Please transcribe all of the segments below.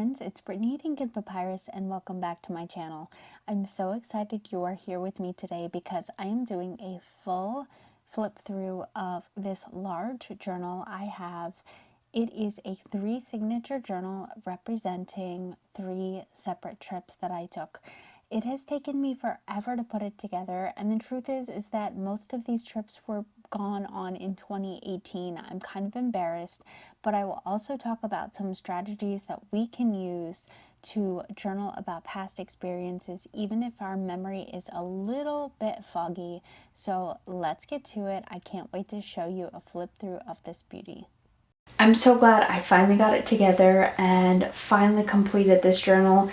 friends, it's Brittany at Ink and Papyrus and welcome back to my channel. I'm so excited you are here with me today because I am doing a full flip through of this large journal I have. It is a 3 signature journal representing 3 separate trips that I took. It has taken me forever to put it together, and the truth is that most of these trips were gone on in 2018. I'm kind of embarrassed, but I will also talk about some strategies that we can use to journal about past experiences, even if our memory is a little bit foggy. So let's get to it. I can't wait to show you a flip through of this beauty. I'm so glad I finally got it together and finally completed this journal.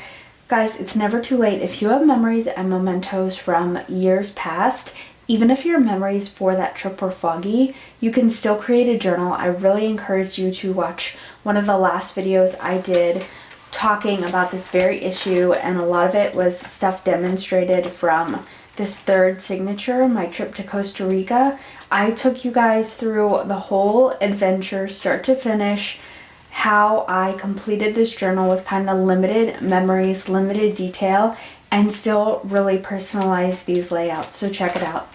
Guys, it's never too late. If you have memories and mementos from years past, even if your memories for that trip were foggy, you can still create a journal. I really encourage you to watch one of the last videos I did talking about this very issue, and a lot of it was stuff demonstrated from this 3rd signature, my trip to Costa Rica. I took you guys through the whole adventure, start to finish, how I completed this journal with kind of limited memories, limited detail, and still really personalize these layouts. So check it out.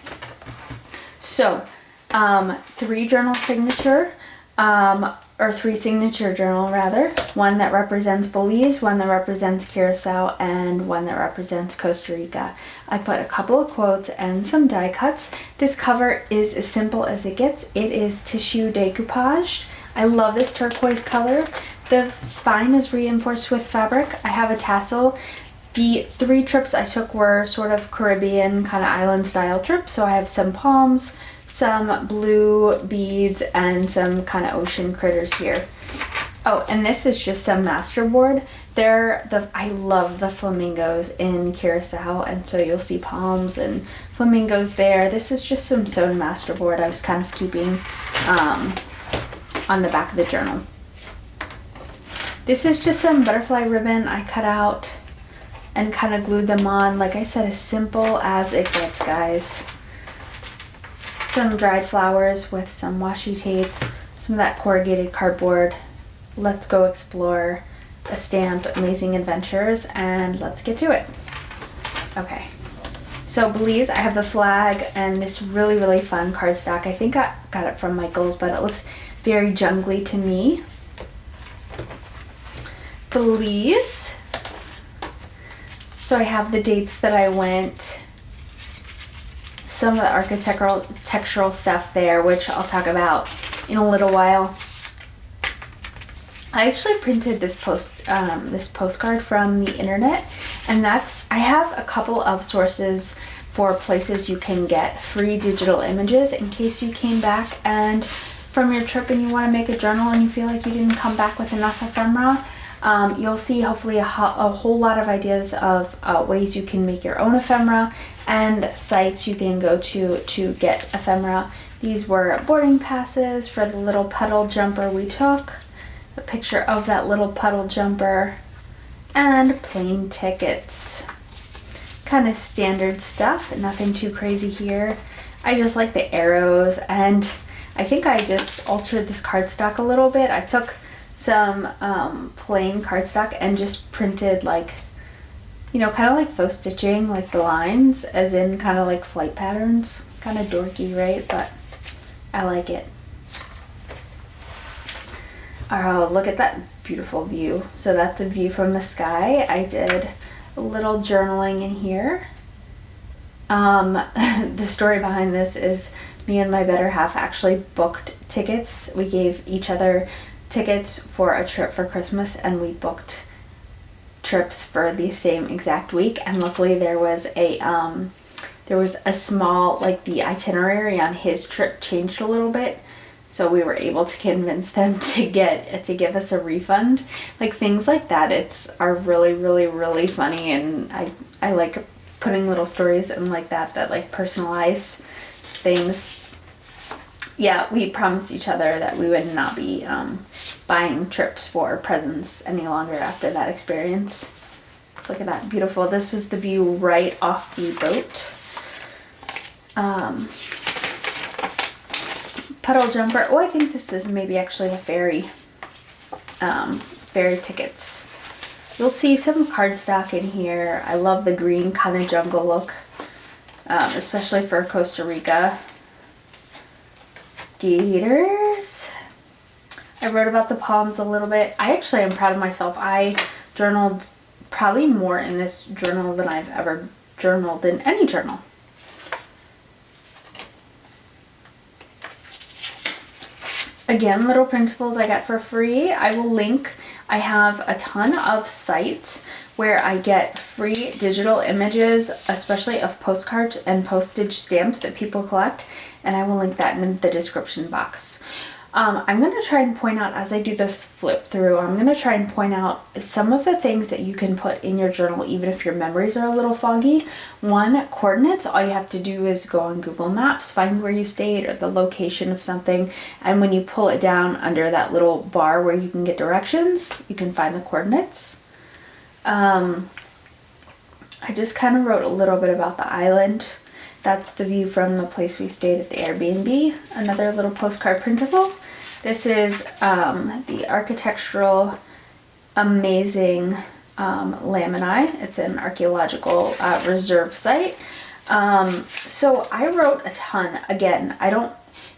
So 3 journal signature, or 3 signature journal rather. One that represents Belize, one that represents Curacao, and one that represents Costa Rica. I put a couple of quotes and some die cuts. This cover is as simple as it gets. It is tissue decoupaged. I love this turquoise color. The spine is reinforced with fabric. I have a tassel. The 3 trips I took were sort of Caribbean kind of island style trips. So I have some palms, some blue beads, and some kind of ocean critters here. Oh, and this is just some masterboard. I love the flamingos in Curacao, and so you'll see palms and flamingos there. This is just some sewn masterboard I was kind of keeping on the back of the journal. This is just some butterfly ribbon I cut out and kind of glued them on. Like I said, as simple as it gets, guys. Some dried flowers with some washi tape, some of that corrugated cardboard. Let's go explore a stamp, Amazing Adventures, and let's get to it. Okay, so Belize, I have the flag and this really, really fun cardstock. I think I got it from Michael's, but it looks very jungly to me. Belize. So I have the dates that I went, some of the architectural stuff there, which I'll talk about in a little while. I actually printed this postcard from the internet, and I have a couple of sources for places you can get free digital images in case you came back and from your trip and you want to make a journal and you feel like you didn't come back with enough ephemera. You'll see hopefully a whole lot of ideas of ways you can make your own ephemera and sites you can go to get ephemera. These were boarding passes for the little puddle jumper we took, a picture of that little puddle jumper, and plane tickets. Kind of standard stuff, nothing too crazy here. I just like the arrows, and I think I just altered this cardstock a little bit. I took some plain cardstock and just printed, like, you know, kind of like faux stitching, like the lines, as in kind of like flight patterns. Kind of dorky, right? But I like it. Oh, look at that beautiful view. So that's a view from the sky. I did a little journaling in here. The story behind this is me and my better half actually booked tickets. We gave each other tickets for a trip for Christmas, and we booked trips for the same exact week. And luckily there was a small, like, the itinerary on his trip changed a little bit, so we were able to convince them to give us a refund. Like, things like that are really, really, really funny, and I like putting little stories in like that like personalize things. Yeah, we promised each other that we would not be buying trips for presents any longer after that experience. Look at that, beautiful. This was the view right off the boat. Puddle jumper. Oh, I think this is maybe actually a ferry. Ferry tickets. You'll see some cardstock in here. I love the green kind of jungle look, especially for Costa Rica. Gators. I wrote about the palms a little bit. I actually am proud of myself. I journaled probably more in this journal than I've ever journaled in any journal. Again, little printables I got for free. I will link. I have a ton of sites where I get free digital images, especially of postcards and postage stamps that people collect, and I will link that in the description box. I'm going to try and point out, as I do this flip through, I'm going to try and point out some of the things that you can put in your journal even if your memories are a little foggy. One, coordinates. All you have to do is go on Google Maps, find where you stayed or the location of something, and when you pull it down under that little bar where you can get directions, you can find the coordinates. I just kind of wrote a little bit about the island. That's the view from the place we stayed at the Airbnb. Another little postcard printable. This is the architectural amazing lamini. It's an archaeological reserve site. So I wrote a ton. Again,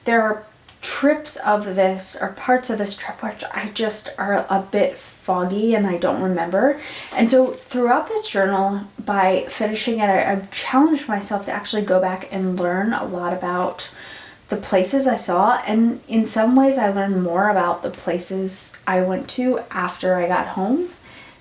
there are trips of this or parts of this trip which I just are a bit foggy and I don't remember. And so throughout this journal, by finishing it, I've challenged myself to actually go back and learn a lot about the places I saw, and in some ways I learned more about the places I went to after I got home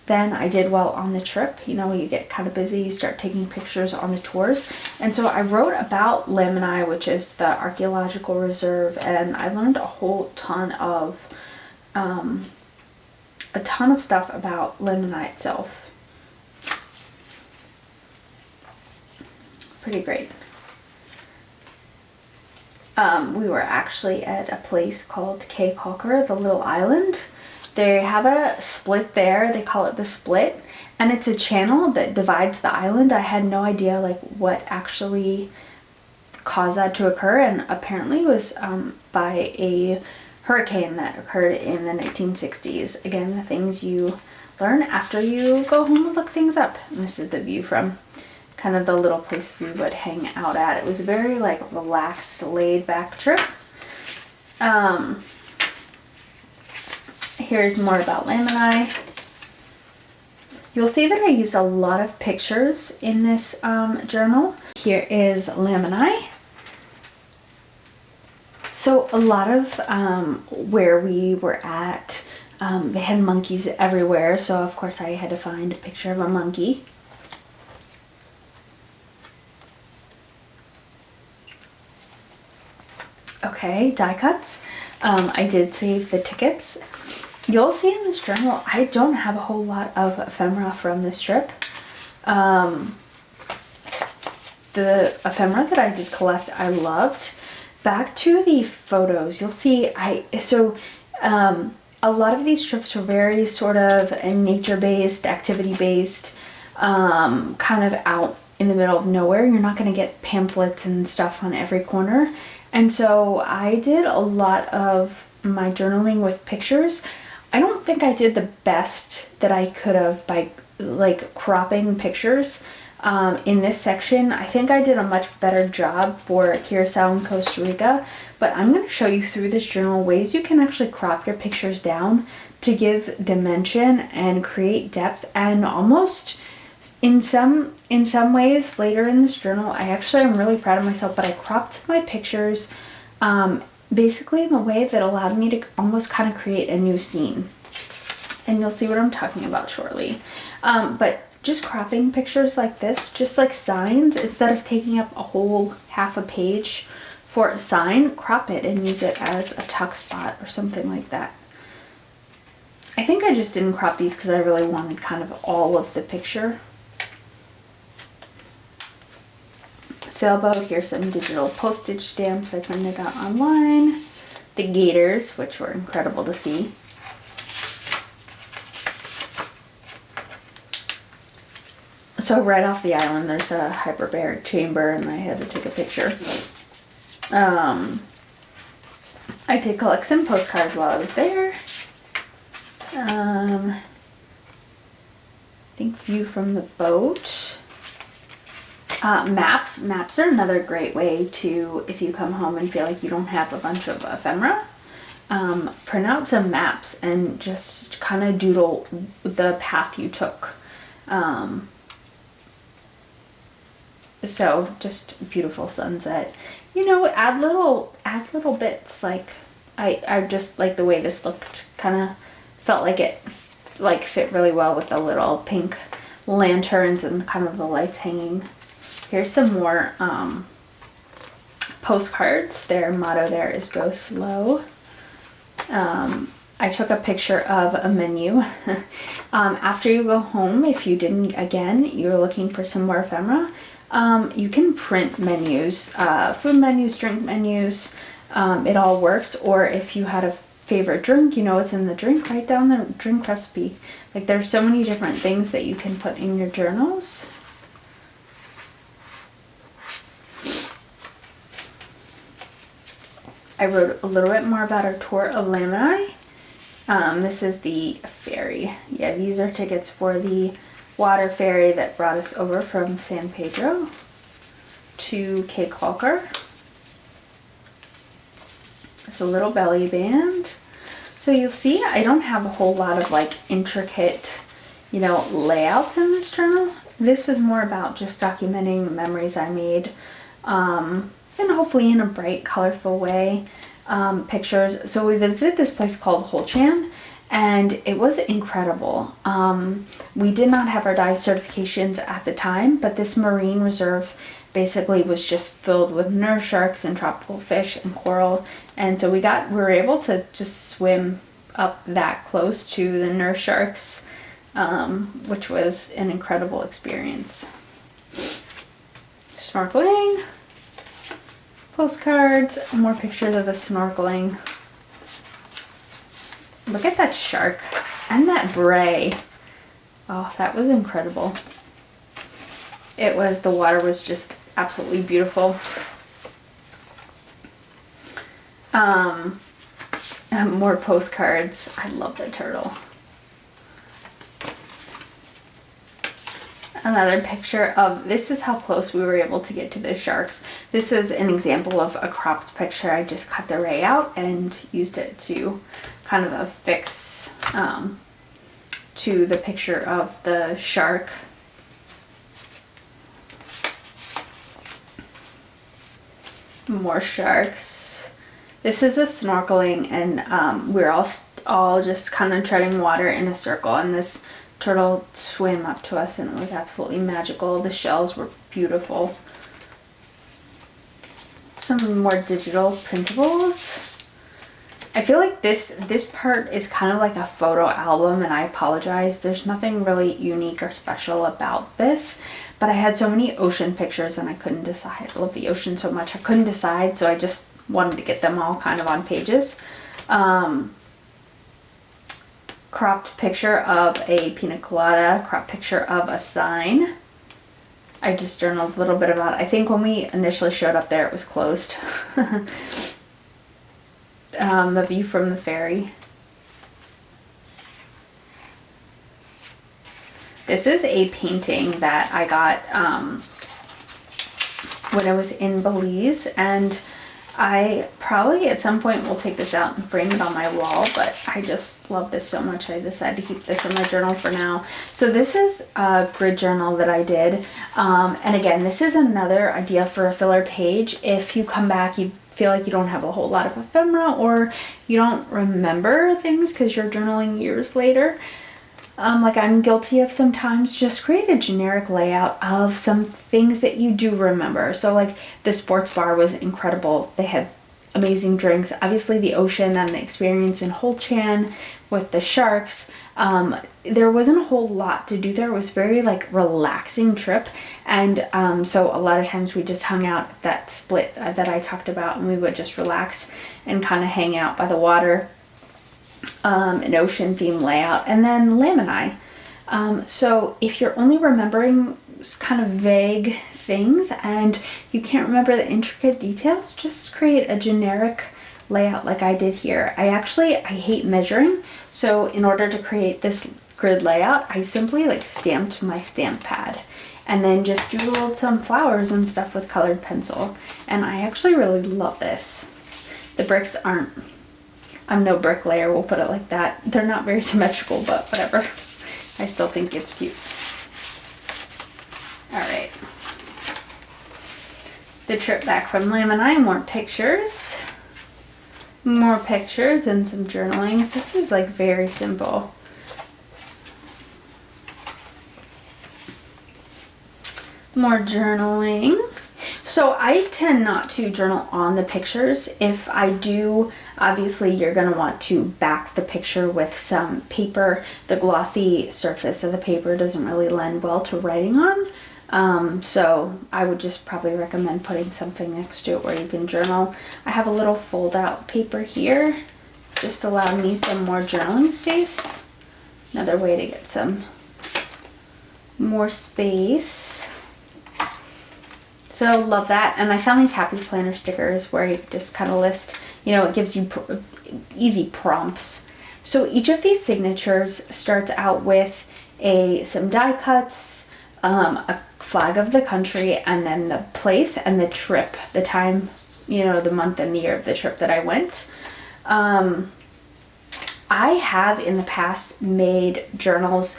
than I did while on the trip. You know, you get kind of busy, you start taking pictures on the tours. And so I wrote about Lamini, which is the archaeological reserve, and I learned a whole ton of stuff about Lamini itself. Pretty great. We were actually at a place called Caye Caulker, the little island. They have a split there, they call it the split, and it's a channel that divides the island. I had no idea like what actually caused that to occur, and apparently it was by a hurricane that occurred in the 1960s. Again, the things you learn after you go home and look things up. And this is the view from kind of the little place we would hang out at. It was a very like relaxed, laid back trip. Here's more about Lamini. You'll see that I use a lot of pictures in this journal. Here is Lamini. So a lot of where we were at, they had monkeys everywhere, so of course I had to find a picture of a monkey. Okay, die cuts. I did save the tickets. You'll see in this journal, I don't have a whole lot of ephemera from this trip. The ephemera that I did collect, I loved. Back to the photos, you'll see a lot of these trips were very sort of nature-based, activity-based, kind of out in the middle of nowhere. You're not going to get pamphlets and stuff on every corner. And so I did a lot of my journaling with pictures. I don't think I did the best that I could have by like cropping pictures in this section. I think I did a much better job for Curacao and Costa Rica, but I'm going to show you through this journal ways you can actually crop your pictures down to give dimension and create depth, and almost in some ways later in this journal, I actually am really proud of myself, but I cropped my pictures basically in a way that allowed me to almost kind of create a new scene. And you'll see what I'm talking about shortly. But just cropping pictures like this, just like signs, instead of taking up a whole half a page for a sign, crop it and use it as a tuck spot or something like that. I think I just didn't crop these because I really wanted kind of all of the picture. Sailboat, here's some digital postage stamps I printed out online. The gators, which were incredible to see. So right off the island there's a hyperbaric chamber and I had to take a picture. I did collect some postcards while I was there. think view from the boat. Maps. Maps are another great way to, if you come home and feel like you don't have a bunch of ephemera, print out some maps and just kind of doodle the path you took. So just beautiful sunset. You know, add little bits. Like I just like the way this looked. Kind of felt like it like fit really well with the little pink lanterns and kind of the lights hanging. Here's some more postcards. Their motto there is "Go slow." I took a picture of a menu. After you go home, if you didn't, again, you're looking for some more ephemera, you can print menus, food menus, drink menus, it all works. Or if you had a favorite drink, you know what's in the drink, write down the drink recipe. Like there's so many different things that you can put in your journals. I wrote a little bit more about our tour of Lamini. This is the ferry. Yeah, these are tickets for the water ferry that brought us over from San Pedro to Cape Colcar. It's a little belly band. So you'll see I don't have a whole lot of like intricate, you know, layouts in this journal. This was more about just documenting the memories I made, and hopefully in a bright, colorful way. Pictures. So we visited this place called Holchan, and it was incredible. We did not have our dive certifications at the time, but this marine reserve basically was just filled with nurse sharks and tropical fish and coral, and so we were able to just swim up that close to the nurse sharks, which was an incredible experience. Snorkeling. Postcards, more pictures of the snorkeling. Look at that shark and that bray. Oh, that was incredible. The water was just absolutely beautiful. More postcards. I love the turtle. Another picture of, this is how close we were able to get to the sharks. This is an example of a cropped picture. I just cut the ray out and used it to kind of affix to the picture of the shark. More sharks. This is a snorkeling, and we're all just kind of treading water in a circle, and this turtle swam up to us and it was absolutely magical. The shells were beautiful. Some more digital printables. I feel like this part is kind of like a photo album, and I apologize. There's nothing really unique or special about this, but I had so many ocean pictures and I couldn't decide. I love the ocean so much. I couldn't decide, so I just wanted to get them all kind of on pages. Cropped picture of a pina colada, cropped picture of a sign. I just journaled a little bit about it. I think when we initially showed up there, it was closed. The view from the ferry. This is a painting that I got when I was in Belize, and I probably at some point will take this out and frame it on my wall, but I just love this so much I decided to keep this in my journal for now. So this is a grid journal that I did, and again, this is another idea for a filler page. If you come back, you feel like you don't have a whole lot of ephemera, or you don't remember things because you're journaling years later, like I'm guilty of sometimes, just create a generic layout of some things that you do remember. So like the sports bar was incredible. They had amazing drinks. Obviously the ocean and the experience in Holchan with the sharks. There wasn't a whole lot to do there. It was very like relaxing trip. And so a lot of times we just hung out at that split that I talked about, and we would just relax and kind of hang out by the water. An ocean theme layout, and then lamini. So if you're only remembering kind of vague things and you can't remember the intricate details, just create a generic layout like I did here. I hate measuring, so in order to create this grid layout, I simply like stamped my stamp pad and then just doodled some flowers and stuff with colored pencil. And I actually really love this. The bricks aren't, I'm no bricklayer, we'll put it like that. They're not very symmetrical, but whatever. I still think it's cute. All right. The trip back from Lamb and I, more pictures. More pictures and some journalings. This is like very simple. More journaling. So I tend not to journal on the pictures. If I do, obviously you're going to want to back the picture with some paper. The glossy surface of the paper doesn't really lend well to writing on. So I would just probably recommend putting something next to it where you can journal. I have a little fold out paper here, just allowing me some more journaling space. Another way to get some more space. So love that. And I found these happy planner stickers where you just kind of list, you know, it gives you easy prompts. So each of these signatures starts out with some die cuts, a flag of the country, and then the place and the trip, the time, you know, the month and the year of the trip that I went. I have in the past made journals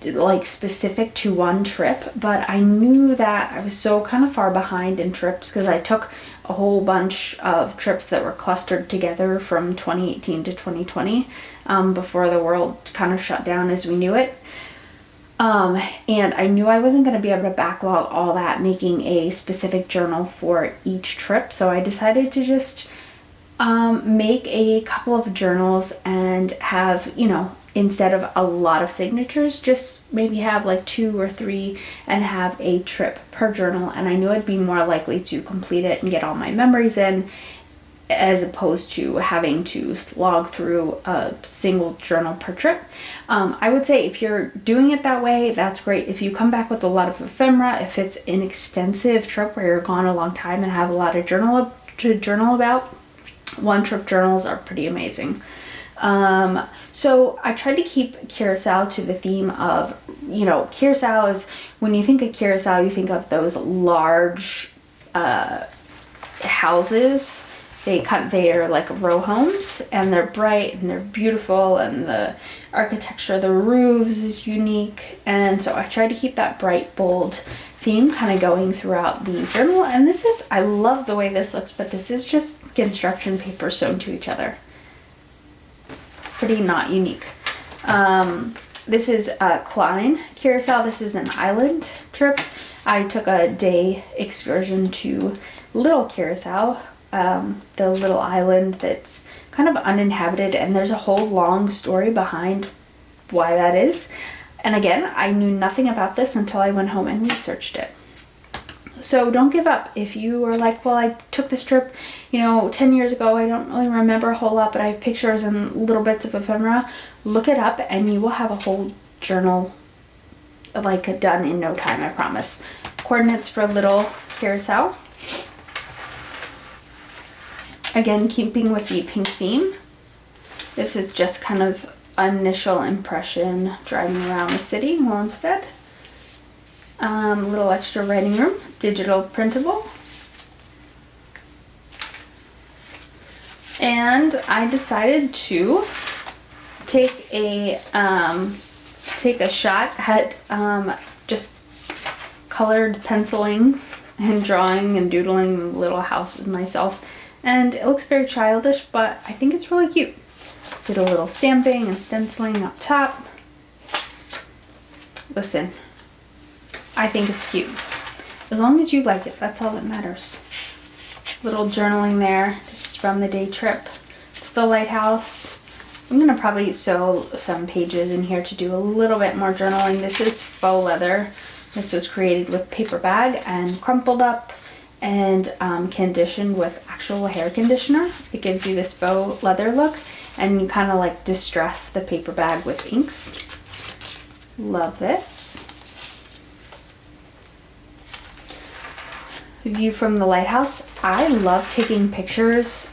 like specific to one trip, but I knew that I was so kind of far behind in trips because I took a whole bunch of trips that were clustered together from 2018 to 2020 before the world kind of shut down as we knew it. And I knew I wasn't going to be able to backlog all that making a specific journal for each trip, so I decided to just make a couple of journals and have, you know, instead of a lot of signatures, just maybe have like 2 or 3 and have a trip per journal. And I knew I'd be more likely to complete it and get all my memories in as opposed to having to slog through a single journal per trip. I would say if you're doing it that way, that's great. If you come back with a lot of ephemera, if it's an extensive trip where you're gone a long time and have a lot of journal about, one trip journals are pretty amazing. So I tried to keep Curacao to the theme of, you know, Curacao is, when you think of Curacao, you think of those large houses. They are like row homes, and they're bright and they're beautiful, and the architecture of the roofs is unique. And so I tried to keep that bright, bold theme kind of going throughout the journal. And this is, I love the way this looks, but this is just construction paper sewn to each other. Pretty not unique. This is Klein Curacao. This is an island trip. I took a day excursion to Little Curacao, the little island that's kind of uninhabited, and there's a whole long story behind why that is. And again, I knew nothing about this until I went home and researched it. So don't give up. If you are like, well, I took this trip, you know, 10 years ago, I don't really remember a whole lot, but I have pictures and little bits of ephemera, look it up and you will have a whole journal like done in no time, I promise. Coordinates for Little Curacao. Again, keeping with the pink theme. This is just kind of initial impression driving around the city, Willemstad. Little extra writing room, digital printable. And I decided to take a shot at just colored penciling and drawing and doodling little houses myself. And it looks very childish, but I think it's really cute. Did a little stamping and stenciling up top. Listen, I think it's cute. As long as you like it, that's all that matters. Little journaling there. This is from the day trip to the lighthouse. I'm gonna probably sew some pages in here to do a little bit more journaling. This is faux leather. This was created with paper bag and crumpled up and conditioned with actual hair conditioner. It gives you this faux leather look, and you kind of like distress the paper bag with inks. Love this. View from the lighthouse. I love taking pictures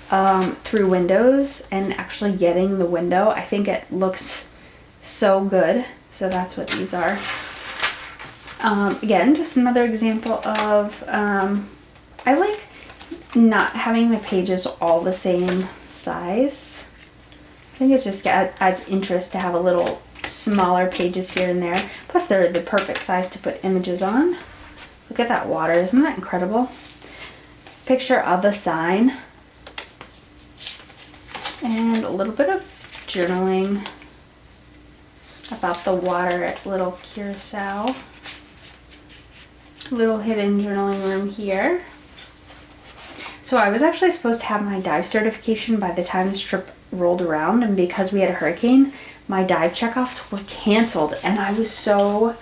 through windows and actually getting the window. I think it looks so good. So that's what these are. Again, just another example of, I like not having the pages all the same size. I think it just adds interest to have a little smaller pages here and there. Plus they're the perfect size to put images on. Look at that water, isn't that incredible? Picture of a sign. And a little bit of journaling about the water at little Curacao. Little hidden journaling room here. So I was actually supposed to have my dive certification by the time this trip rolled around, and because we had a hurricane, my dive checkoffs were canceled, and I was so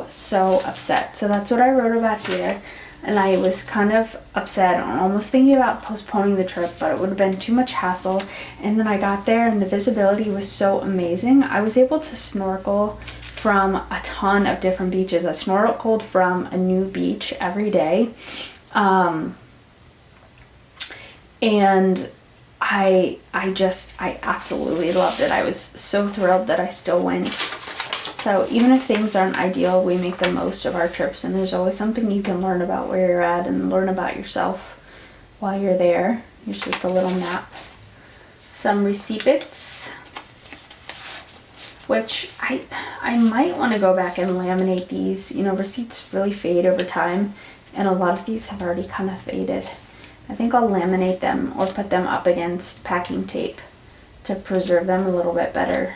upset. So that's what I wrote about here, and I was kind of upset, almost thinking about postponing the trip, but it would have been too much hassle. And then I got there and the visibility was so amazing. I was able to snorkel from a ton of different beaches. I snorkeled from a new beach every day. And I absolutely loved it. I was so thrilled that I still went. So even if things aren't ideal, we make the most of our trips, and there's always something you can learn about where you're at and learn about yourself while you're there. Here's just a little map. Some receipts, which I might want to go back and laminate these. You know, receipts really fade over time, and a lot of these have already kind of faded. I think I'll laminate them or put them up against packing tape to preserve them a little bit better.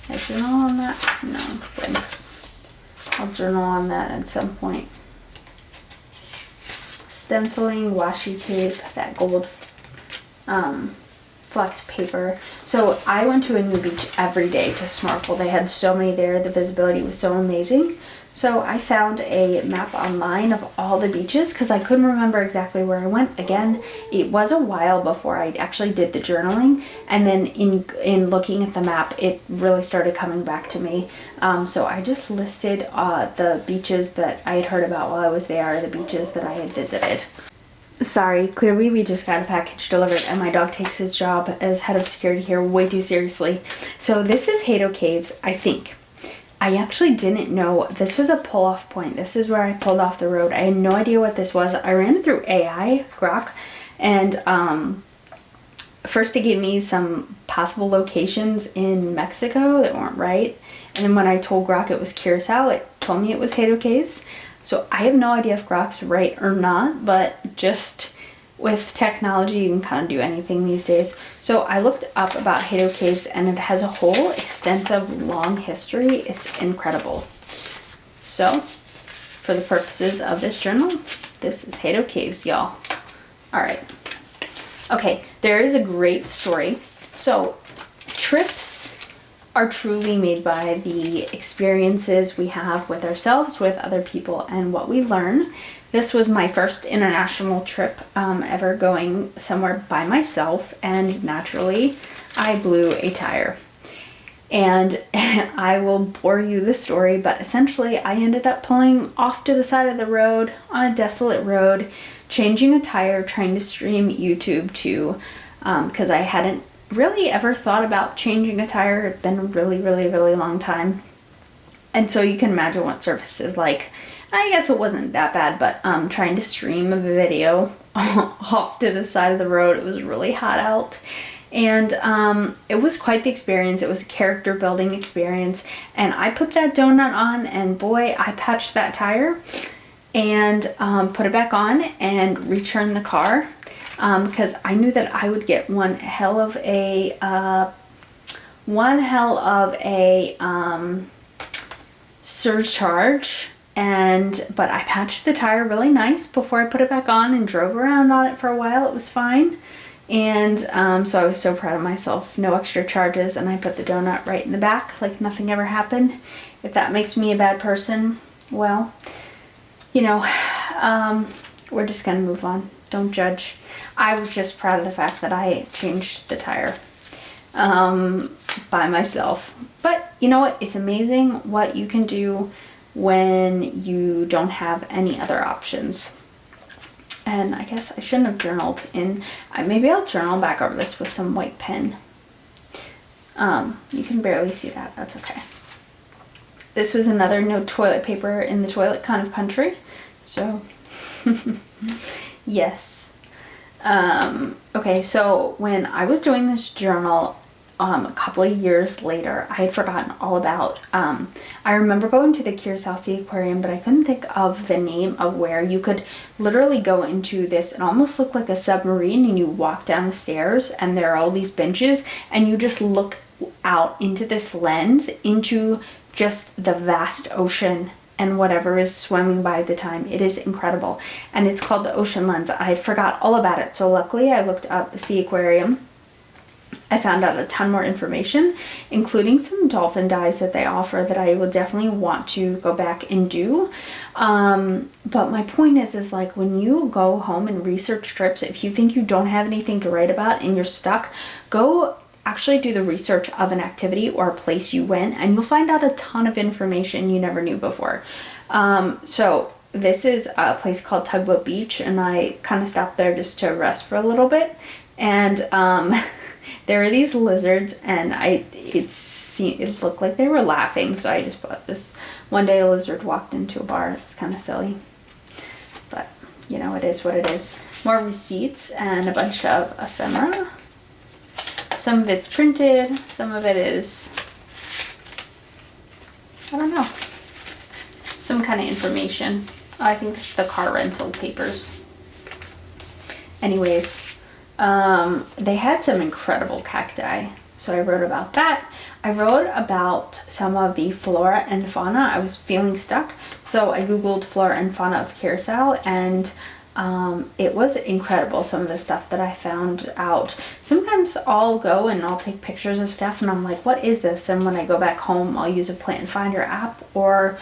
I journal on that? No, blank. I'll journal on that at some point. Stenciling, washi tape, that gold flex paper. So I went to a new beach every day to snorkel. They had so many there. The visibility was so amazing. So I found a map online of all the beaches because I couldn't remember exactly where I went. Again, it was a while before I actually did the journaling, and then in looking at the map, it really started coming back to me. So I just listed the beaches that I had heard about while I was there, the beaches that I had visited. Sorry, clearly we just got a package delivered and my dog takes his job as head of security here way too seriously. So this is Hato Caves, I think. I actually didn't know this was a pull-off point. This is where I pulled off the road. I had no idea what this was. I ran it through AI, Grok, and first it gave me some possible locations in Mexico that weren't right. And then when I told Grok it was Curacao, it told me it was Hato Caves. So I have no idea if Grok's right or not, but just with technology, you can kind of do anything these days. So I looked up about Hato Caves, and it has a whole extensive, long history. It's incredible. So, for the purposes of this journal, this is Hato Caves, y'all. All right. Okay, there is a great story. So, trips are truly made by the experiences we have with ourselves, with other people, and what we learn. This was my first international trip ever going somewhere by myself, and naturally I blew a tire. And I will bore you the story, but essentially I ended up pulling off to the side of the road on a desolate road, changing a tire, trying to stream YouTube to, because I hadn't really ever thought about changing a tire. It's been a really long time. And so you can imagine what service is like. I guess it wasn't that bad, but trying to stream a video off to the side of the road, it was really hot out. And it was quite the experience. It was a character building experience. And I put that donut on, and boy, I patched that tire and put it back on and returned the car because I knew that I would get one hell of a surcharge. But I patched the tire really nice before I put it back on and drove around on it for a while. It was fine. And so I was so proud of myself. No extra charges, and I put the donut right in the back like nothing ever happened. If that makes me a bad person, well, you know, we're just gonna move on. Don't judge. I was just proud of the fact that I changed the tire by myself. But you know what? It's amazing what you can do when you don't have any other options. And I guess I shouldn't have journaled in, maybe I'll journal back over this with some white pen. You can barely see that. That's okay. This was another no toilet paper in the toilet kind of country. So, yes. Okay, so when I was doing this journal, a couple of years later, I had forgotten all about, I remember going to the Curacao Sea Aquarium, but I couldn't think of the name of where you could literally go into this. It almost looked like a submarine, and you walk down the stairs and there are all these benches and you just look out into this lens into just the vast ocean and whatever is swimming by at the time. It is incredible. And it's called the Ocean Lens. I forgot all about it. So luckily I looked up the Sea Aquarium. I found out a ton more information, including some dolphin dives that they offer that I will definitely want to go back and do. But my point is like when you go home and research trips, if you think you don't have anything to write about and you're stuck, go actually do the research of an activity or a place you went, and you'll find out a ton of information you never knew before. So this is a place called Tugboat Beach, and I kind of stopped there just to rest for a little bit. And there were these lizards, and it looked like they were laughing, so I just bought this. One day a lizard walked into a bar. It's kind of silly, but you know, it is what it is. More receipts and a bunch of ephemera. Some of it's printed, some of it is, I don't know, some kind of information. I think it's the car rental papers. Anyways, they had some incredible cacti, so I wrote about that. I wrote about some of the flora and fauna. I was feeling stuck, so I googled flora and fauna of Curacao, and it was incredible, some of the stuff that I found out. Sometimes I'll go and I'll take pictures of stuff and I'm like, what is this? And when I go back home, I'll use a Plant Finder app or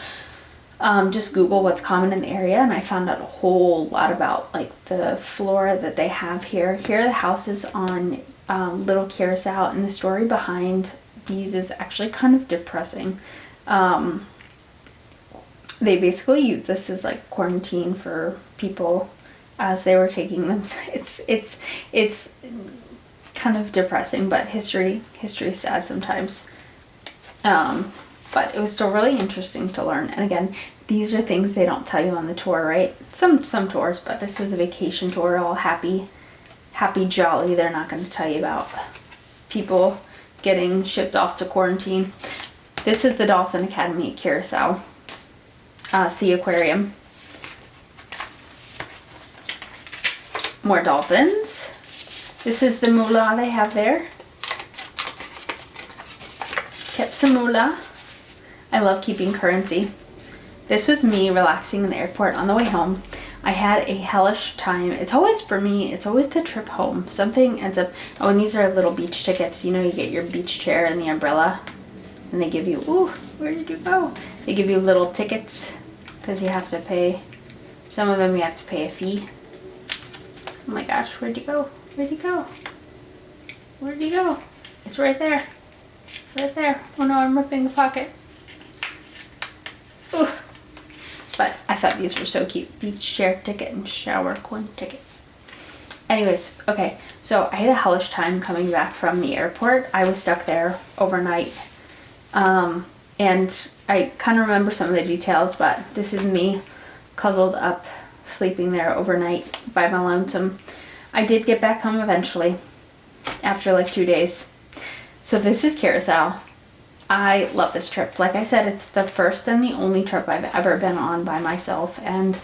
just Google what's common in the area, and I found out a whole lot about like the flora that they have here. Here are the houses on Little Curacao, and the story behind these is actually kind of depressing. They basically use this as like quarantine for people as they were taking them. It's kind of depressing, but history is sad sometimes. But it was still really interesting to learn. And again, these are things they don't tell you on the tour, right? Some tours, but this is a vacation tour, all happy, jolly. They're not going to tell you about people getting shipped off to quarantine. This is the Dolphin Academy at Curacao Sea Aquarium. More dolphins. This is the moolah they have there. Kept some moolah. I love keeping currency. This was me relaxing in the airport on the way home. I had a hellish time. It's always, for me, it's always the trip home. Something ends up, oh, and these are little beach tickets. You know, you get your beach chair and the umbrella, and they give you, ooh, where did you go? They give you little tickets because you have to pay, some of them you have to pay a fee. Oh my gosh, where'd you go? Where'd you go? Where'd you go? It's right there. Right there. Oh no, I'm ripping the pocket. Ooh. But I thought these were so cute. Beach chair ticket and shower coin ticket. Anyways, okay, so I had a hellish time coming back from the airport. I was stuck there overnight. And I kind of remember some of the details, but this is me cuddled up, sleeping there overnight by my lonesome. I did get back home eventually, after like 2 days. So this is Curacao. I love this trip. Like I said, it's the first and the only trip I've ever been on by myself, and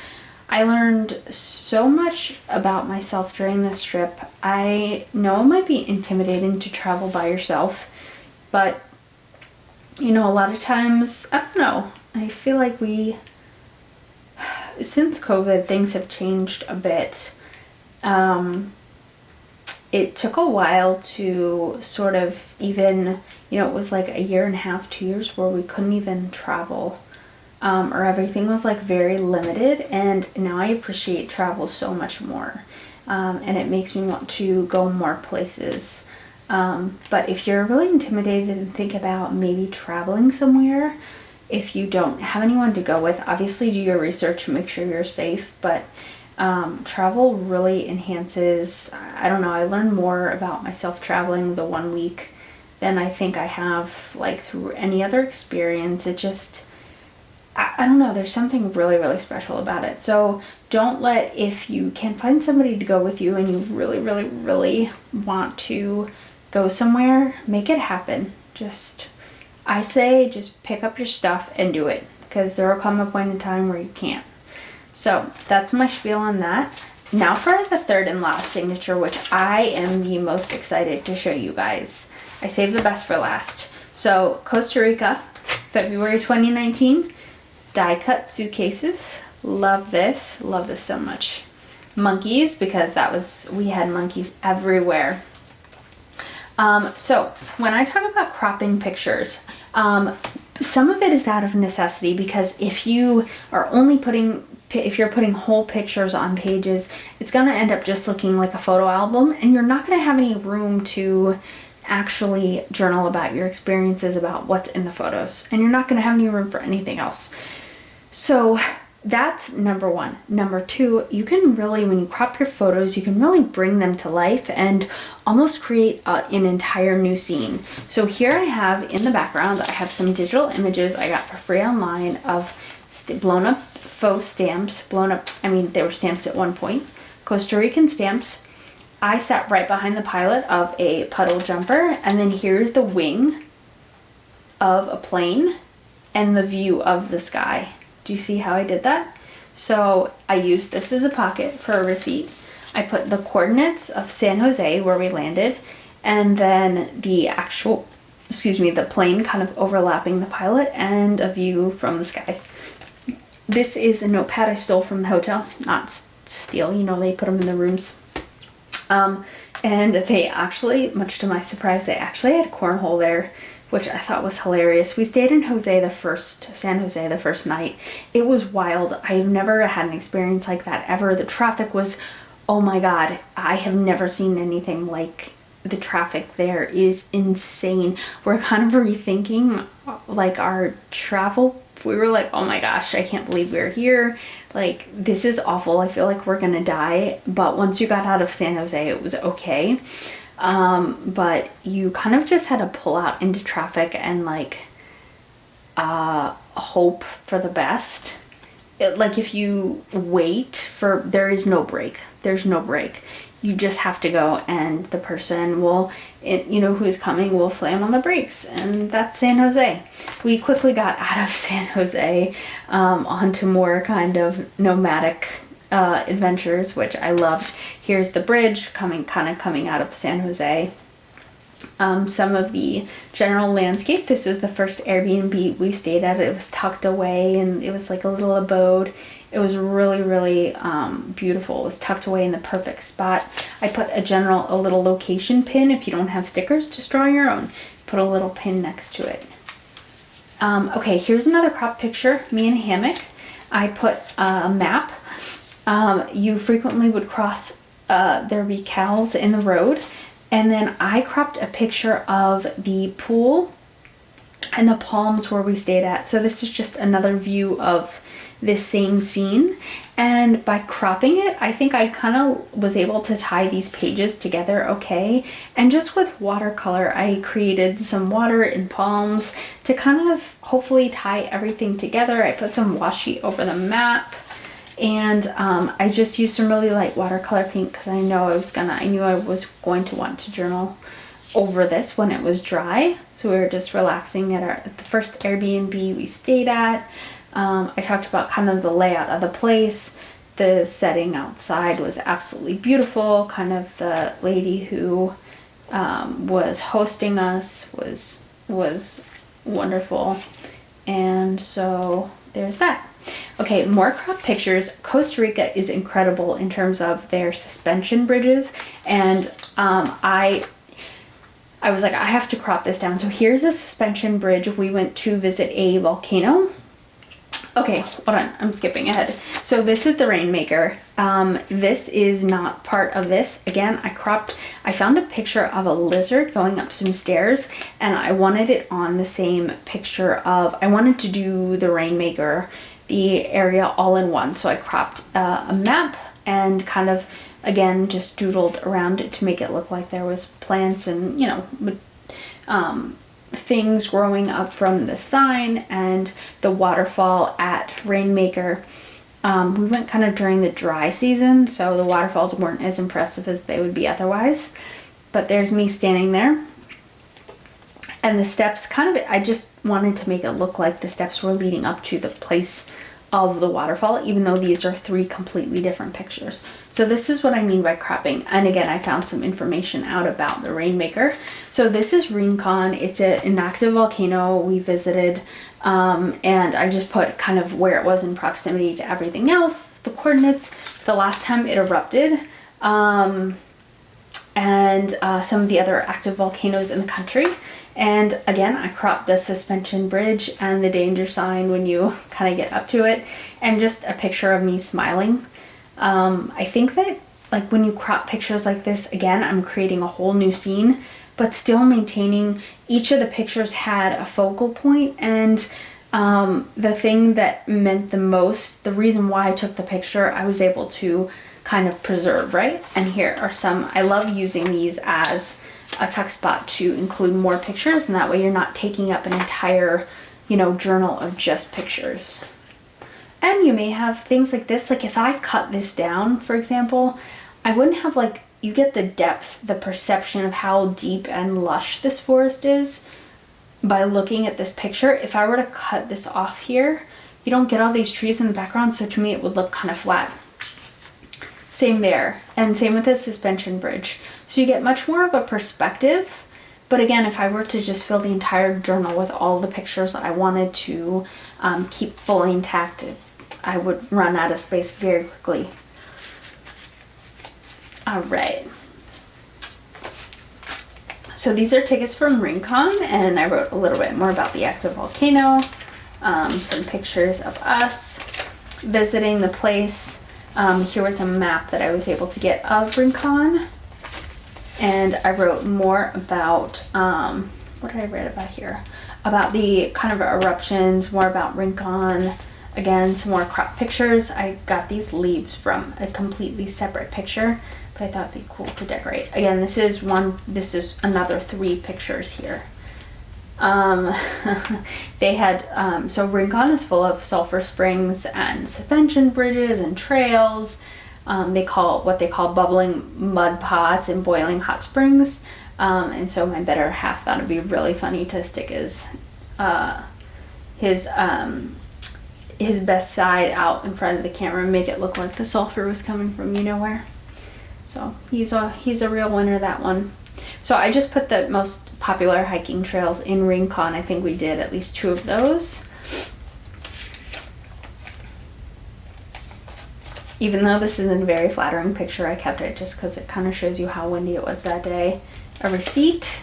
I learned so much about myself during this trip. I know it might be intimidating to travel by yourself, but you know, a lot of times, I don't know, I feel like since COVID, things have changed a bit. It took a while to sort of even, you know, it was like a year and a half, 2 years where we couldn't even travel, or everything was like very limited, and now I appreciate travel so much more, and it makes me want to go more places. But if you're really intimidated and think about maybe traveling somewhere, if you don't have anyone to go with, obviously do your research and make sure you're safe, but travel really enhances, I don't know, I learned more about myself traveling the 1 week than I think I have like through any other experience. It just, I don't know, there's something really, really special about it. So don't let, if you can find somebody to go with you and you really, really, really want to go somewhere, make it happen. I say just pick up your stuff and do it, because there will come a point in time where you can't. So that's my spiel on that. Now for the third and last signature, which I am the most excited to show you guys. I saved the best for last. So Costa Rica, February 2019, die cut suitcases. Love this so much. Monkeys, because we had monkeys everywhere. So when I talk about cropping pictures, some of it is out of necessity, because if you're putting whole pictures on pages, it's going to end up just looking like a photo album, and you're not going to have any room to actually journal about your experiences, about what's in the photos, and you're not going to have any room for anything else. So that's number one. Number two, you can really, when you crop your photos, you can really bring them to life and almost create an entire new scene. So here I have in the background, I have some digital images I got for free online of blown up faux stamps, they were stamps at one point, Costa Rican stamps. I sat right behind the pilot of a puddle jumper, and then here's the wing of a plane and the view of the sky. Do you see how I did that? So I used this as a pocket for a receipt. I put the coordinates of San Jose, where we landed, and then the plane kind of overlapping the pilot, and a view from the sky. This is a notepad I stole from the hotel, not steal, they put them in the rooms. And they actually, much to my surprise, they actually had cornhole there, which I thought was hilarious. We stayed in San Jose the first night. It was wild. I've never had an experience like that ever. The traffic was, oh my God, I have never seen anything like the traffic there is insane. We're kind of rethinking like our travel. We were like, oh my gosh, I can't believe we're here. Like, this is awful. I feel like we're gonna die. But once you got out of San Jose, it was okay. But you kind of just had to pull out into traffic and like hope for the best. Like if you wait there is no break. There's no break. You just have to go, and the person who's coming will slam on the brakes, and that's San Jose. We quickly got out of San Jose onto more kind of nomadic adventures, which I loved. Here's the bridge coming out of San Jose. Some of the general landscape. This was the first Airbnb we stayed at. It was tucked away, and it was like a little abode. It was really, really beautiful. It was tucked away in the perfect spot. I put a little location pin. If you don't have stickers, just draw your own. Put a little pin next to it. Okay, here's another crop picture. Me in a hammock. I put a map. You frequently would cross, there'd be cows in the road. And then I cropped a picture of the pool and the palms where we stayed at. So this is just another view of this same scene. And by cropping it, I think I kind of was able to tie these pages together okay. And just with watercolor, I created some water and palms to kind of hopefully tie everything together. I put some washi over the map. And I just used some really light watercolor paint because I knew I was going to want to journal over this when it was dry. So we were just relaxing at the first Airbnb we stayed at. I talked about kind of the layout of the place. The setting outside was absolutely beautiful. Kind of the lady who was hosting us was wonderful. And so there's that. Okay, more crop pictures. Costa Rica is incredible in terms of their suspension bridges, and I was like, I have to crop this down. So here's a suspension bridge. We went to visit a volcano. Okay, hold on, I'm skipping ahead. So this is the Rainmaker. This is not part of this. Again, I found a picture of a lizard going up some stairs, and I wanted it on the same picture I wanted to do the Rainmaker, the area all in one. So I cropped a map and kind of, again, just doodled around it to make it look like there was plants and, things growing up from the sign and the waterfall at Rainmaker. We went kind of during the dry season, so the waterfalls weren't as impressive as they would be otherwise. But there's me standing there. And the steps I just wanted to make it look like the steps were leading up to the place of the waterfall, even though these are 3 completely different pictures. So this is what I mean by cropping. And again, I found some information out about the Rainmaker. So this is Rincon. It's an inactive volcano we visited. And I just put kind of where it was in proximity to everything else, the coordinates, the last time it erupted, and some of the other active volcanoes in the country. And again, I cropped the suspension bridge and the danger sign when you kind of get up to it, and just a picture of me smiling. I think that like when you crop pictures like this, again, I'm creating a whole new scene, but still maintaining each of the pictures had a focal point, and the thing that meant the most, the reason why I took the picture, I was able to kind of preserve, right? And here are some, I love using these as a tuck spot to include more pictures, and that way you're not taking up an entire, journal of just pictures. And you may have things like this, like if I cut this down, for example, I wouldn't have you get the depth, the perception of how deep and lush this forest is by looking at this picture. If I were to cut this off here, you don't get all these trees in the background, so to me it would look kind of flat. Same there, and same with the suspension bridge. So you get much more of a perspective, but again, if I were to just fill the entire journal with all the pictures that I wanted to keep fully intact, I would run out of space very quickly. All right. So these are tickets from Rincon, and I wrote a little bit more about the active volcano, some pictures of us visiting the place. Here was a map that I was able to get of Rincon, and I wrote more about, what did I write about here? About the kind of eruptions, more about Rincon. Again, some more crop pictures. I got these leaves from a completely separate picture, but I thought it'd be cool to decorate. Again, this is another 3 pictures here. They had, so Rincon is full of sulfur springs and suspension bridges and trails. They call what they call bubbling mud pots and boiling hot springs. And so my better half thought it'd be really funny to stick his best side out in front of the camera and make it look like the sulfur was coming from where. So he's a real winner, that one. So I just put the most popular hiking trails in Rincon. I think we did at least 2 of those. Even though this isn't a very flattering picture, I kept it just because it kind of shows you how windy it was that day. A receipt.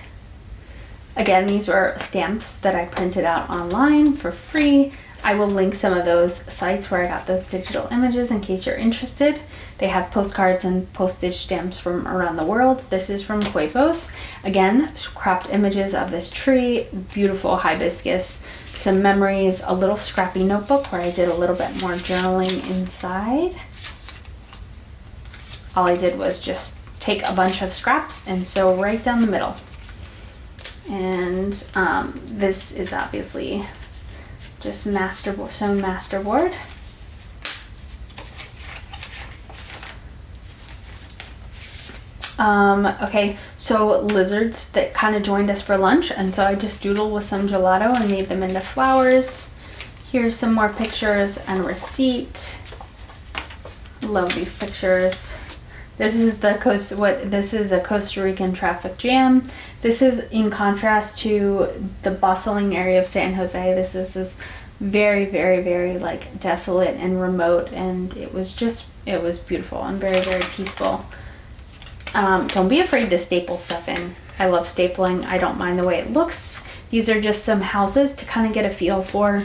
Again, these were stamps that I printed out online for free. I will link some of those sites where I got those digital images in case you're interested. They have postcards and postage stamps from around the world. This is from Quepos. Again, cropped images of this tree, beautiful hibiscus, some memories, a little scrappy notebook where I did a little bit more journaling inside. All I did was just take a bunch of scraps and sew right down the middle. And this is obviously just sewn masterboard. Okay, so lizards that kind of joined us for lunch, and so I just doodled with some gelato and made them into flowers. Here's some more pictures and a receipt. Love these pictures. This is this is a Costa Rican traffic jam. This is in contrast to the bustling area of San Jose. This is very, very, very like desolate and remote, and it was beautiful and very, very peaceful. Don't be afraid to staple stuff in. I love stapling. I don't mind the way it looks. These are just some houses to kind of get a feel for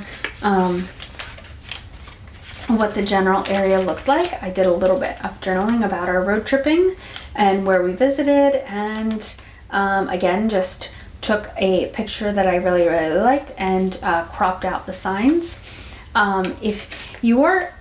what the general area looked like. I did a little bit of journaling about our road tripping and where we visited, and again, just took a picture that I really, really liked and cropped out the signs. If you are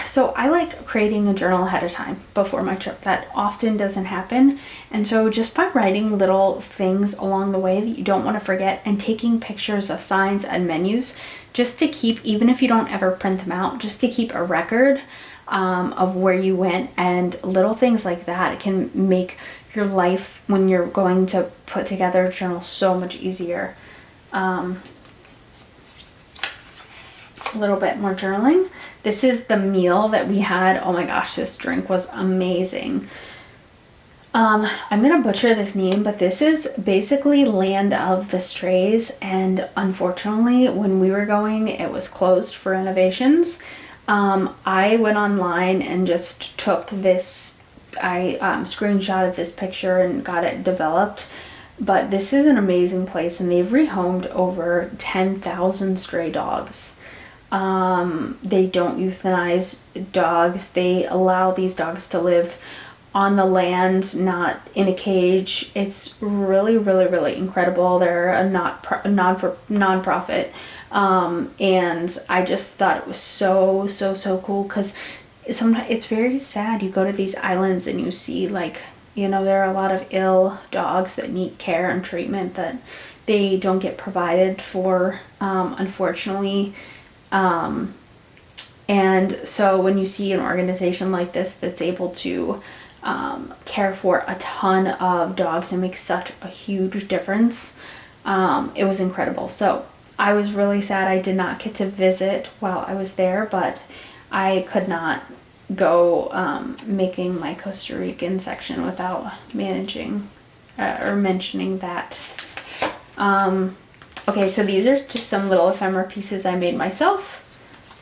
so I like creating a journal ahead of time before my trip. That often doesn't happen. And so just by writing little things along the way that you don't want to forget and taking pictures of signs and menus just to keep, even if you don't ever print them out, just to keep a record of where you went, and little things like that, it can make your life when you're going to put together a journal so much easier. A little bit more journaling. This is the meal that we had. Oh my gosh, this drink was amazing. I'm gonna butcher this name, but this is basically Land of the Strays, and unfortunately when we were going it was closed for renovations. I went online and just took this, I screenshotted this picture and got it developed, but this is an amazing place and they've rehomed over 10,000 stray dogs. They don't euthanize dogs. They allow these dogs to live on the land, not in a cage. It's really, really, really incredible. They're a non-profit. And I just thought it was so, so, so cool, because sometimes it's very sad. You go to these islands and you see, like, you know, there are a lot of ill dogs that need care and treatment that they don't get provided for, unfortunately. And so when you see an organization like this that's able to care for a ton of dogs and make such a huge difference, it was incredible. So I was really sad I did not get to visit while I was there, but I could not go making my Costa Rican section without managing or mentioning that. Okay, so these are just some little ephemera pieces I made myself,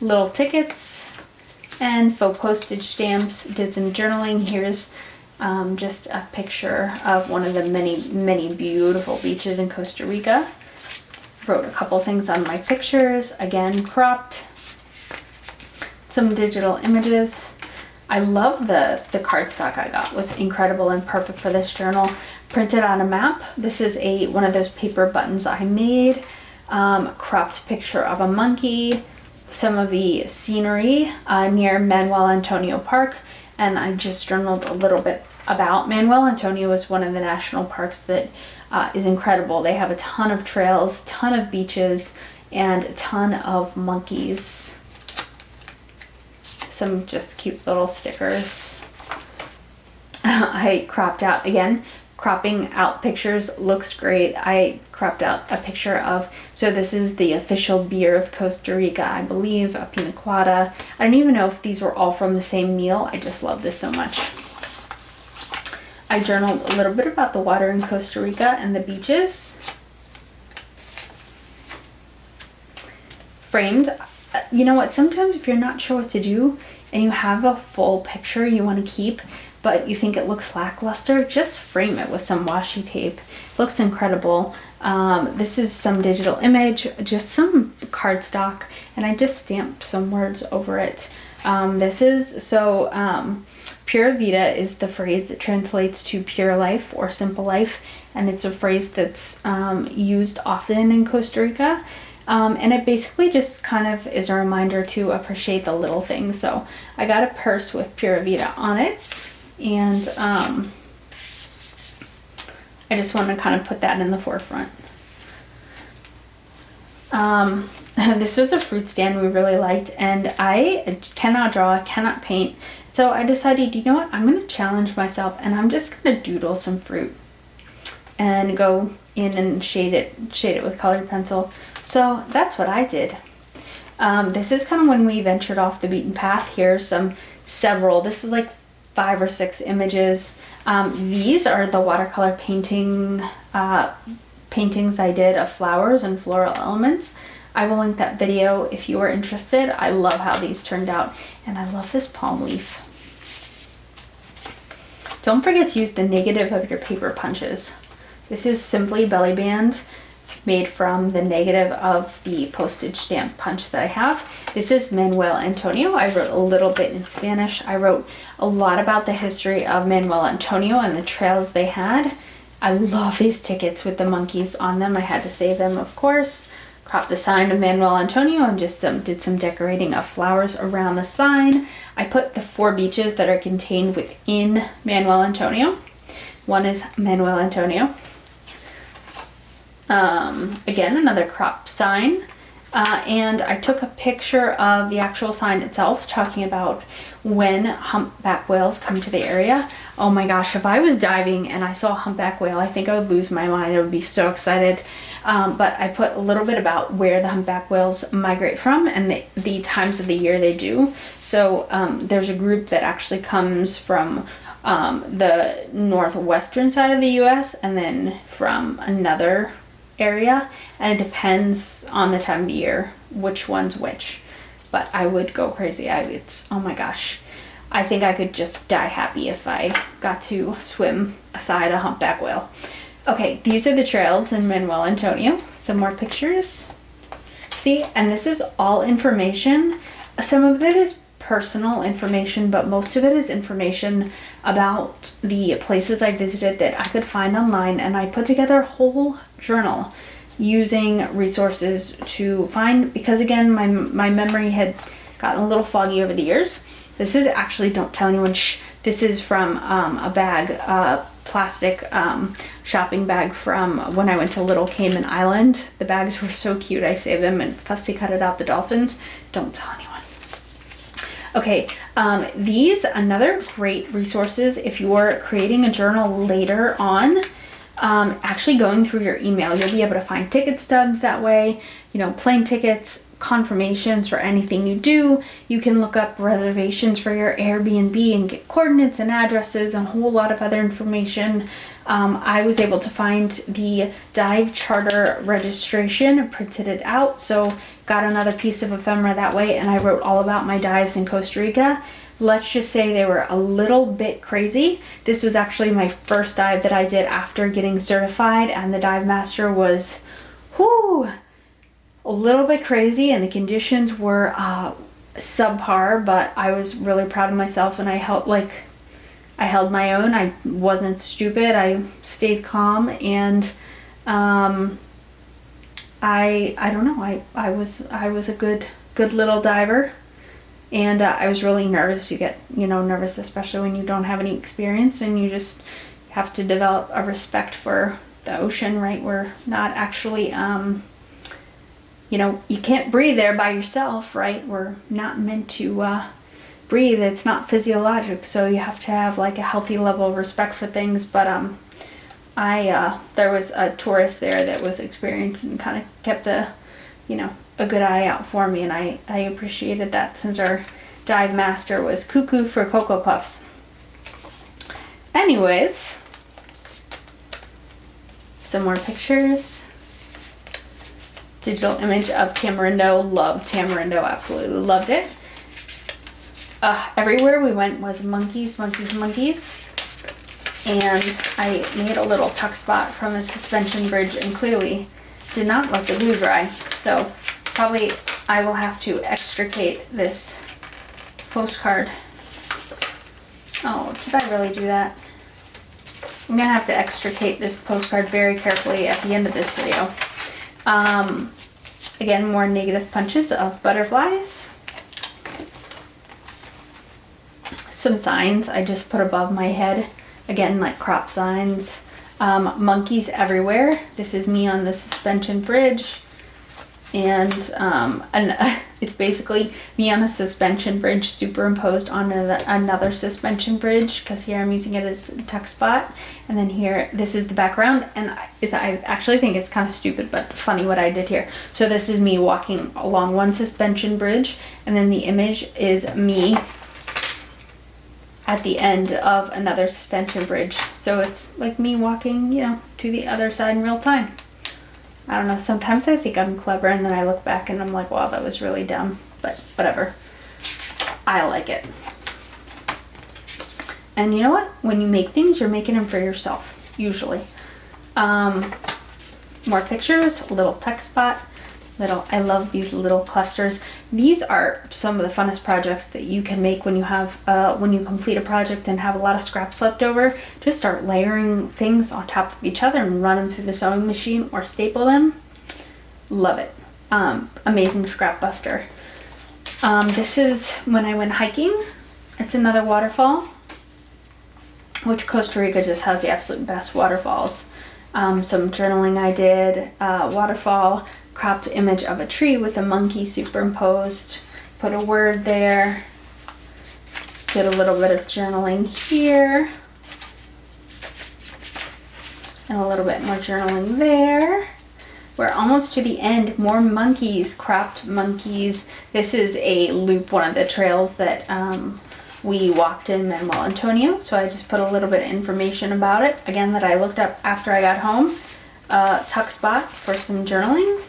little tickets and faux postage stamps. Did some journaling. Here's just a picture of one of the many, many beautiful beaches in Costa Rica. Wrote a couple things on my pictures, again cropped. Some digital images. I love the cardstock I got, was incredible and perfect for this journal. Printed on a map. This is one of those paper buttons I made. Cropped picture of a monkey. Some of the scenery near Manuel Antonio Park, and I just journaled a little bit about Manuel Antonio. Is one of the national parks that is incredible. They have a ton of trails, ton of beaches, and a ton of monkeys. Some just cute little stickers. I cropped out, again, cropping out pictures looks great. I cropped out a picture of, so this is the official beer of Costa Rica, I believe, a pina colada. I don't even know if these were all from the same meal. I just love this so much. I journaled a little bit about the water in Costa Rica and the beaches. Framed. You know what, sometimes if you're not sure what to do and you have a full picture you want to keep, but you think it looks lackluster, just frame it with some washi tape. It looks incredible. This is some digital image, just some cardstock, and I just stamped some words over it. Pura Vida is the phrase that translates to pure life or simple life, and it's a phrase that's used often in Costa Rica. And it basically just kind of is a reminder to appreciate the little things. So I got a purse with Pura Vida on it, and I just want to kind of put that in the forefront. This was a fruit stand we really liked, and I cannot draw, I cannot paint. So I decided, you know what, I'm going to challenge myself, and I'm just going to doodle some fruit and go in and shade it with colored pencil. So that's what I did. This is kind of when we ventured off the beaten path. Here's this is like 5 or 6 images. These are the watercolor paintings I did of flowers and floral elements. I will link that video if you are interested. I love how these turned out, and I love this palm leaf. Don't forget to use the negative of your paper punches. This is simply belly band made from the negative of the postage stamp punch that I have. This is Manuel Antonio. I wrote a little bit in Spanish. I wrote a lot about the history of Manuel Antonio and the trails they had. I love these tickets with the monkeys on them. I had to save them, of course. cropped the sign of Manuel Antonio and just did some decorating of flowers around the sign. I put the 4 beaches that are contained within Manuel Antonio. One is Manuel Antonio. Again, another crop sign. And I took a picture of the actual sign itself, talking about when humpback whales come to the area. Oh my gosh, if I was diving and I saw a humpback whale, I think I would lose my mind. I would be so excited. But I put a little bit about where the humpback whales migrate from and the times of the year they do. So there's a group that actually comes from the northwestern side of the US and then from another area, and it depends on the time of the year which one's which. But I would go crazy. It's oh my gosh, I think I could just die happy if I got to swim aside a humpback whale. Okay, these are the trails in Manuel Antonio. Some more pictures. See, and this is all information. Some of it is personal information, but most of it is information about the places I visited that I could find online, and I put together a whole journal using resources to find, because again, my memory had gotten a little foggy over the years. This is actually, don't tell anyone, shh, this is from a bag, plastic shopping bag from when I went to Little Cayman Island. The bags were so cute, I saved them and fussy cut it out the dolphins. Don't tell anyone. Okay, these, another great resources if you're creating a journal later on. Actually going through your email, you'll be able to find ticket stubs that way, you know, plane tickets, confirmations for anything you do. You can look up reservations for your Airbnb and get coordinates and addresses and a whole lot of other information. I was able to find the dive charter registration, printed it out, so got another piece of ephemera that way, and I wrote all about my dives in Costa Rica. Let's just say they were a little bit crazy. This was actually my first dive that I did after getting certified, and the dive master was, whoo, a little bit crazy, and the conditions were subpar, but I was really proud of myself, and I held my own. I wasn't stupid. I stayed calm, and I don't know. I was a good little diver. And I was really nervous. You get, nervous, especially when you don't have any experience, and you just have to develop a respect for the ocean, right? We're not actually, you can't breathe there by yourself, right? We're not meant to breathe. It's not physiologic, so you have to have like a healthy level of respect for things. But there was a tourist there that was experienced and kind of kept a good eye out for me, and I appreciated that, since our dive master was cuckoo for Cocoa Puffs. Anyways, some more pictures. Digital image of Tamarindo. Loved Tamarindo, absolutely loved it. Everywhere we went was monkeys. And I made a little tuck spot from the suspension bridge and clearly did not let the glue dry. So probably I will have to extricate this postcard. Oh, did I really do that? I'm gonna have to extricate this postcard very carefully at the end of this video. Again, more negative punches of butterflies. Some signs I just put above my head. Again, like crop signs. Monkeys everywhere. This is me on the suspension bridge. And it's basically me on a suspension bridge superimposed on another suspension bridge, because here I'm using it as a tuck spot. And then here, this is the background, and I actually think it's kind of stupid but funny what I did here. So this is me walking along one suspension bridge, and then the image is me at the end of another suspension bridge. So it's like me walking, to the other side in real time. I don't know, sometimes I think I'm clever, and then I look back and I'm like, wow, that was really dumb, but whatever. I like it. And you know what? When you make things, you're making them for yourself, usually. More pictures, a little text spot. I love these little clusters. These are some of the funnest projects that you can make when you have when you complete a project and have a lot of scraps left over. Just start layering things on top of each other and run them through the sewing machine or staple them. Love it. amazing scrap buster. This is when I went hiking. It's another waterfall, which Costa Rica just has the absolute best waterfalls. Some journaling I did, waterfall, cropped image of a tree with a monkey superimposed, put a word there, did a little bit of journaling here, and a little bit more journaling there. We're almost to the end. More monkeys, cropped monkeys. This is a loop, one of the trails that we walked in Manuel Antonio, so I just put a little bit of information about it, again, that I looked up after I got home. Tuck spot for some journaling.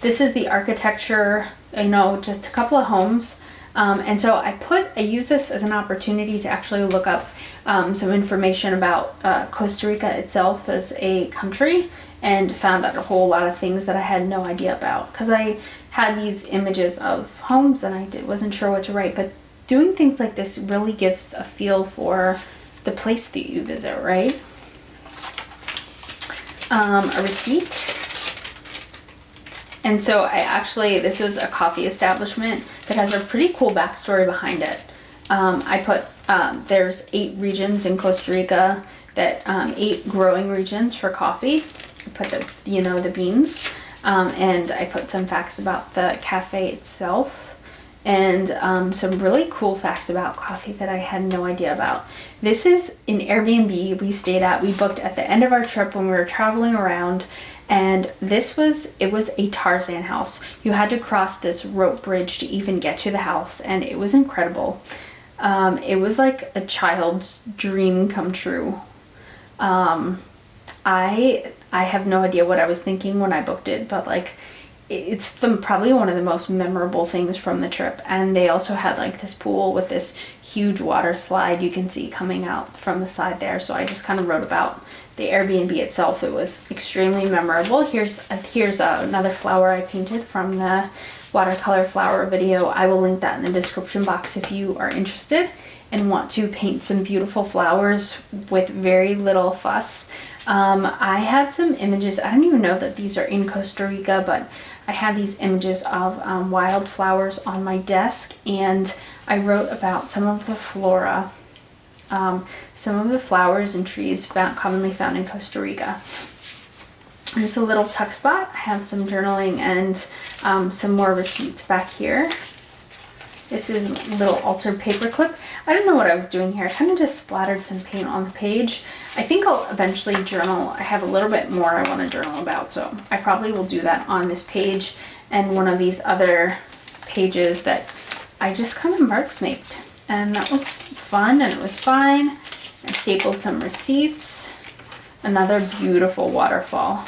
This is the architecture, just a couple of homes. And so I use this as an opportunity to actually look up some information about Costa Rica itself as a country, and found out a whole lot of things that I had no idea about, because I had these images of homes and I wasn't sure what to write. But doing things like this really gives a feel for the place that you visit, right? A receipt. And so this was a coffee establishment that has a pretty cool backstory behind it. I put, there's 8 regions in Costa Rica, that 8 growing regions for coffee. I put the beans, and I put some facts about the cafe itself, and some really cool facts about coffee that I had no idea about. This is an Airbnb we stayed at. We booked at the end of our trip when we were traveling around. And it was a Tarzan house. You had to cross this rope bridge to even get to the house, and it was incredible. It was like a child's dream come true. I have no idea what I was thinking when I booked it, but it's probably one of the most memorable things from the trip. And they also had this pool with this huge water slide you can see coming out from the side there. So I just kind of wrote about the Airbnb itself. It was extremely memorable. Here's another flower I painted from the watercolor flower video. I will link that in the description box if you are interested and want to paint some beautiful flowers with very little fuss. I had some images. I don't even know that these are in Costa Rica, but I had these images of wildflowers on my desk, and I wrote about some of the flora, some of the flowers and trees commonly found in Costa Rica. There's a little tuck spot. I have some journaling and some more receipts back here. This is a little altered paper clip. I don't know what I was doing here. I kind of just splattered some paint on the page. I think I'll eventually journal. I have a little bit more I want to journal about, so I probably will do that on this page and one of these other pages that I just kind of marked. And that was fun, and it was fine. I stapled some receipts. Another beautiful waterfall.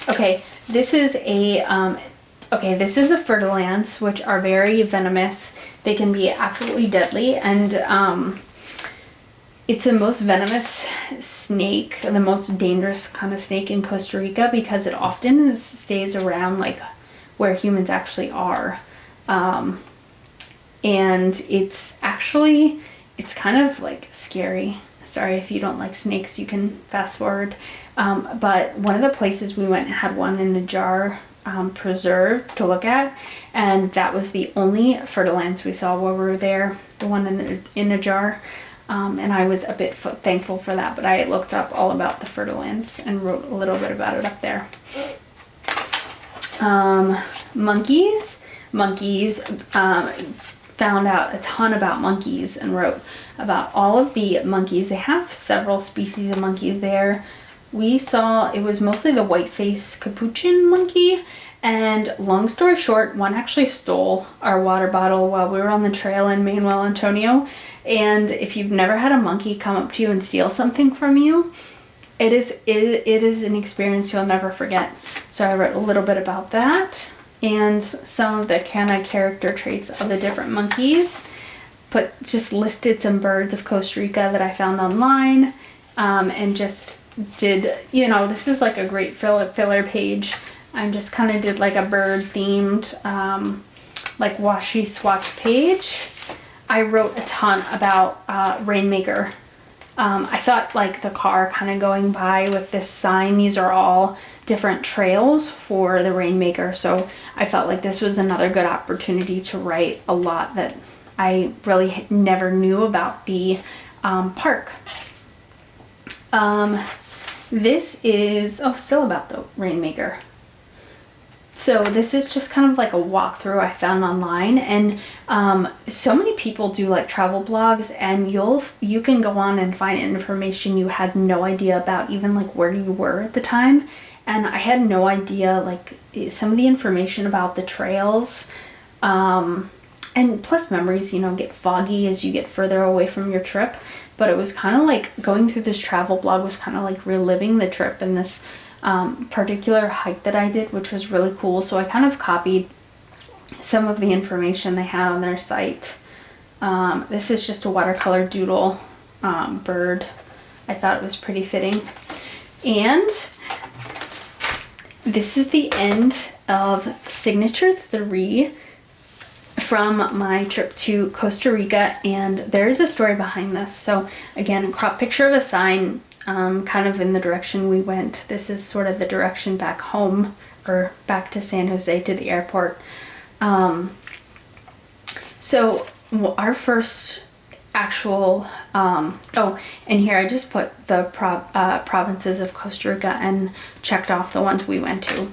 Okay, this is a fer-de-lance, which are very venomous. They can be absolutely deadly, and it's the most venomous snake, the most dangerous kind of snake in Costa Rica, because it often stays around where humans actually are. And it's kind of scary. Sorry if you don't like snakes, you can fast forward. But one of the places we went had one in a jar, preserved to look at, and that was the only fer-de-lance we saw while we were there, the one in a jar. And I was a bit thankful for that, but I looked up all about the fer-de-lance and wrote a little bit about it up there. Monkeys, found out a ton about monkeys and wrote about all of the monkeys. They have several species of monkeys there. We saw, it was mostly the white-faced capuchin monkey, and long story short, one actually stole our water bottle while we were on the trail in Manuel Antonio. And if you've never had a monkey come up to you and steal something from you, it is an experience you'll never forget. So I wrote a little bit about that and some of the kind of character traits of the different monkeys. Just listed some birds of Costa Rica that I found online, and just did, this is a great filler page. I just kind of did a bird themed, washi swatch page. I wrote a ton about Rainmaker I thought like the car kind of going by with this sign, these are all different trails for the Rainmaker, so I felt like this was another good opportunity to write a lot that I really never knew about the park. This is, oh, still about the Rainmaker. So this is just kind of like a walkthrough I found online, and so many people do like travel blogs, and you can go on and find information you had no idea about, even like where you were at the time. And I had no idea like some of the information about the trails, and plus memories, you know, get foggy as you get further away from your trip. But it was kind of like going through this travel blog was kind of like reliving the trip and this particular hike that I did, which was really cool. So I kind of copied some of the information they had on their site. This is just a watercolor doodle bird. I thought it was pretty fitting. And this is the end of Signature 3 from my trip to Costa Rica, and there is a story behind this. So again, a crop picture of a sign kind of in the direction we went. This is sort of the direction back home, or back to San Jose, to the airport. So our first actual oh, and here I just put the provinces of Costa Rica and checked off the ones we went to.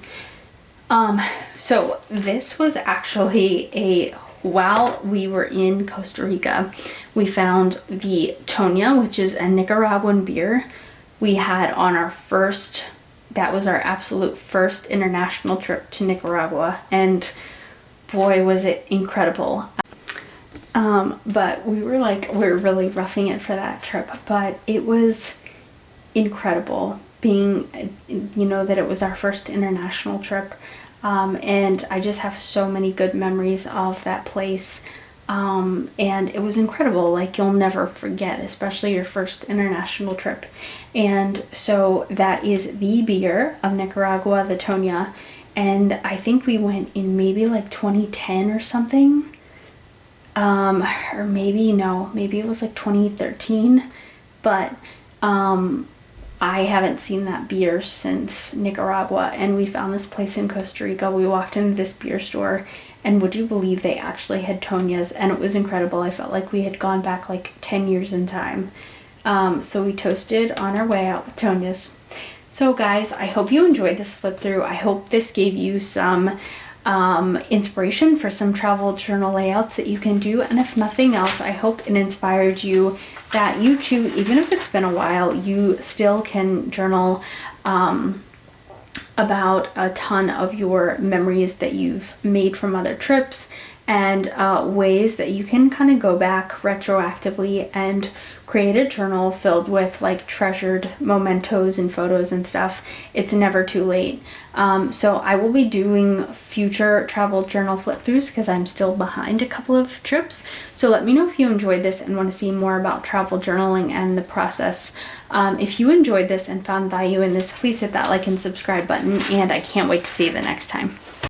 So this was actually while we were in Costa Rica, we found the Tonya, which is a Nicaraguan beer. We had on our first, that was our absolute first international trip to Nicaragua, and boy was it incredible. But we were really roughing it for that trip, but it was incredible being, you know, that it was our first international trip. And I just have so many good memories of that place. And it was incredible, like you'll never forget, especially your first international trip. And so that is the beer of Nicaragua, the Tonya. And I think we went in maybe like 2010 or something. Or maybe it was like 2013. But I haven't seen that beer since Nicaragua, and we found this place in Costa Rica. We walked into this beer store, and would you believe they actually had Tonyas, and it was incredible. I felt like we had gone back like 10 years in time. So we toasted on our way out with Tonyas. So guys, I hope you enjoyed this flip through. I hope this gave you some inspiration for some travel journal layouts that you can do, and if nothing else, I hope it inspired you that you too, even if it's been a while, you still can journal about a ton of your memories that you've made from other trips, and ways that you can kind of go back retroactively and create a journal filled with like treasured mementos and photos and stuff. It's never too late. So I will be doing future travel journal flip throughs because I'm still behind a couple of trips. So let me know if you enjoyed this and want to see more about travel journaling and the process. If you enjoyed this and found value in this, please hit that like and subscribe button, and I can't wait to see you the next time.